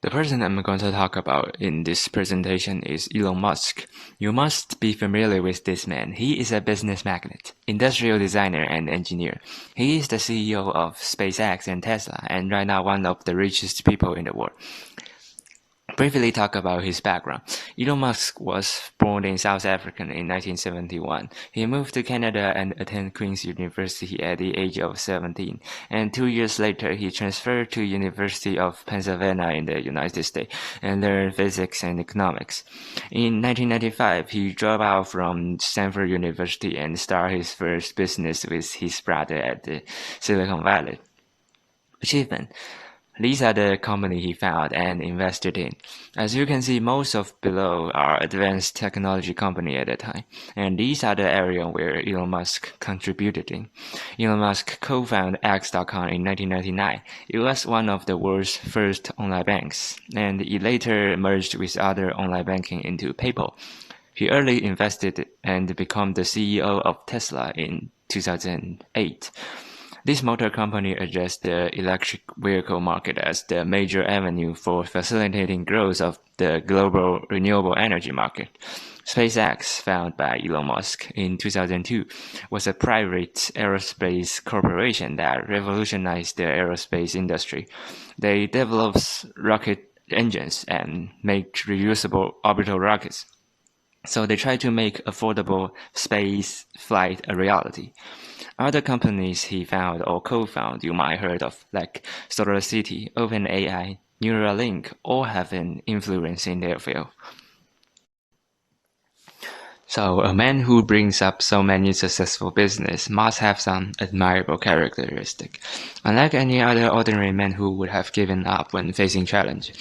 The person I'm going to talk about in this presentation is Elon Musk. You must be familiar with this man. He is a business magnate, industrial designer, and engineer. He is the CEO of SpaceX and Tesla, and right now one of the richest people in the world. Briefly talk about his background. Elon Musk was born in South Africa in 1971. He moved to Canada and attended Queen's University at the age of 17, and 2 years later he transferred to University of Pennsylvania in the United States and learned physics and economics. In 1995, he dropped out from Stanford University and started his first business with his brother at the Silicon Valley. Achievement. These are the company he found and invested in. As you can see, most of below are advanced technology company at the time, and these are the area where Elon Musk contributed in. Elon Musk co-founded X.com in 1999. It was one of the world's first online banks, and it later merged with other online banking into PayPal. He early invested and became the CEO of Tesla in 2008. This motor company addressed the electric vehicle market as the major avenue for facilitating growth of the global renewable energy market. SpaceX, founded by Elon Musk in 2002, was a private aerospace corporation that revolutionized the aerospace industry. They developed rocket engines and make reusable orbital rockets. So they try to make affordable space flight a reality. Other companies he found or co-founded you might heard of, like SolarCity, OpenAI, Neuralink, all have an influence in their field. So a man who brings up so many successful business must have some admirable characteristic. Unlike any other ordinary man who would have given up when facing challenge,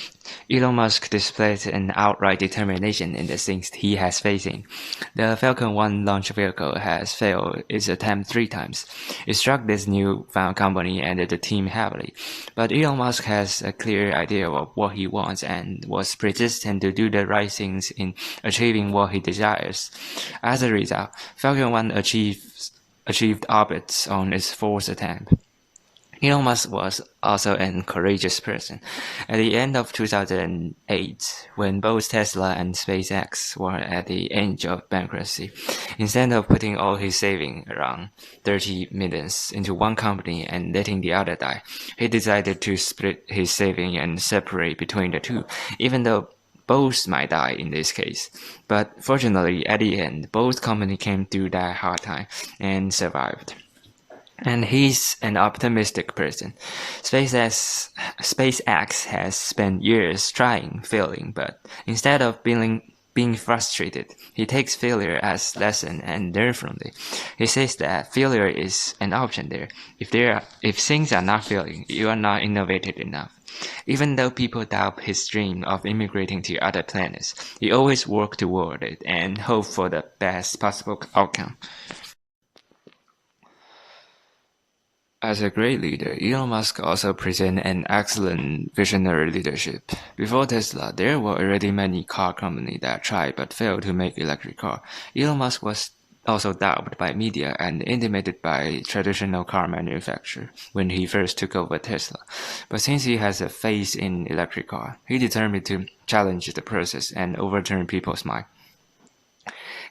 Elon Musk displays an outright determination in the things he has facing. The Falcon 1 launch vehicle has failed its attempt 3 times. It struck this newfound company and the team heavily. But Elon Musk has a clear idea of what he wants and was persistent to do the right things in achieving what he desires. As a result, Falcon 1 achieved orbit on its 4th attempt. Elon Musk was also an courageous person. At the end of 2008, when both Tesla and SpaceX were at the edge of bankruptcy, instead of putting all his savings, around 30 millions, into one company and letting the other die, he decided to split his savings and separate between the two, even though both might die in this case. But fortunately, at the end, both companies came through that hard time and survived. And he's an optimistic person. SpaceX has spent years trying, failing, but instead of being frustrated, he takes failure as lesson and learn from it. He says that failure is an option there. If things are not failing, you are not innovative enough. Even though people doubt his dream of immigrating to other planets, he always worked toward it and hoped for the best possible outcome. As a great leader, Elon Musk also presents an excellent visionary leadership. Before Tesla, there were already many car companies that tried but failed to make electric cars. Elon Musk was also doubted by media and intimidated by traditional car manufacturers when he first took over Tesla. But since he has a faith in electric car, he determined to challenge the process and overturn people's minds.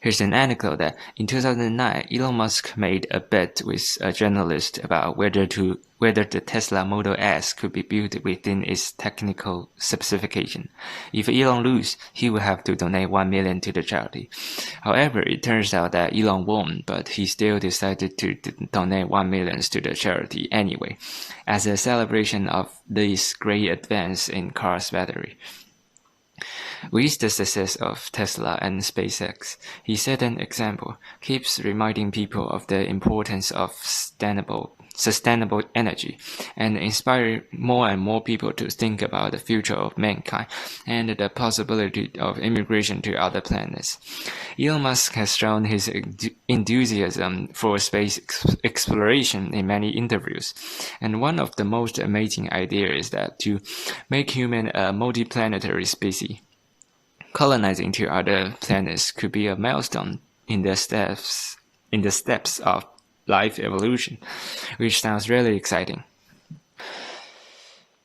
Here's an anecdote that in 2009, Elon Musk made a bet with a journalist about whether the Tesla Model S could be built within its technical specification. If Elon loses, he will have to donate $1 million to the charity. However, it turns out that Elon won, but he still decided to donate $1 million to the charity anyway, as a celebration of this great advance in cars battery. With the success of Tesla and SpaceX, he set an example, keeps reminding people of the importance of sustainable energy, and inspire more and more people to think about the future of mankind and the possibility of immigration to other planets. Elon Musk has shown his enthusiasm for space exploration in many interviews, and one of the most amazing ideas is that to make human a multiplanetary species. Colonizing to other planets could be a milestone in the steps of life evolution, which sounds really exciting.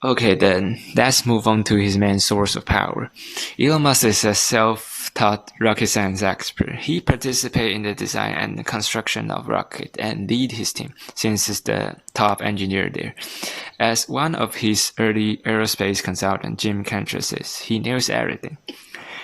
Okay, then let's move on to his main source of power. Elon Musk is a self-taught rocket science expert. He participated in the design and construction of rocket and lead his team since he's the top engineer there. As one of his early aerospace consultant, Jim Cantor says, he knows everything.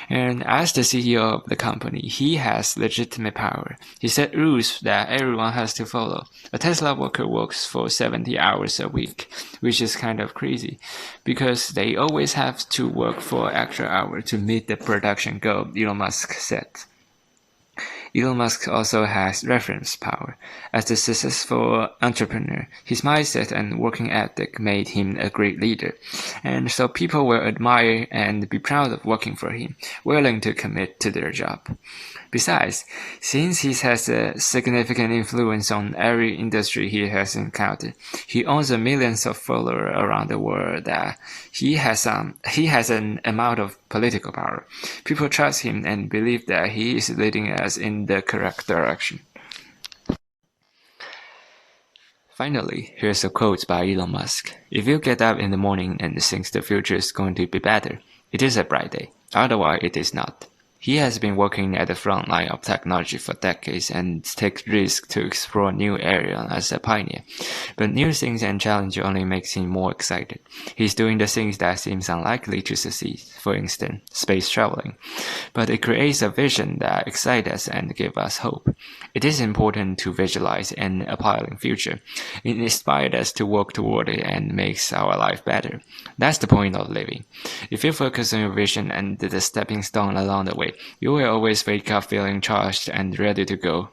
And as the CEO of the company, he has legitimate power. He set rules that everyone has to follow. A Tesla worker works for 70 hours a week, which is kind of crazy, because they always have to work for extra hour to meet the production goal Elon Musk set. Elon Musk also has reference power. As a successful entrepreneur, his mindset and working ethic made him a great leader, and so people will admire and be proud of working for him, willing to commit to their job. Besides, since he has a significant influence on every industry he has encountered, he owns millions of followers around the world that he has an amount of political power. People trust him and believe that he is leading us in the correct direction. Finally, here's a quote by Elon Musk. If you get up in the morning and think the future is going to be better, it is a bright day. Otherwise, it is not. He has been working at the front line of technology for decades and takes risks to explore new areas as a pioneer. But new things and challenges only makes him more excited. He's doing the things that seems unlikely to succeed, for instance, space traveling. But it creates a vision that excites us and gives us hope. It is important to visualize an appealing future. It inspires us to work toward it and makes our life better. That's the point of living. If you focus on your vision and the stepping stone along the way, you will always wake up feeling charged and ready to go.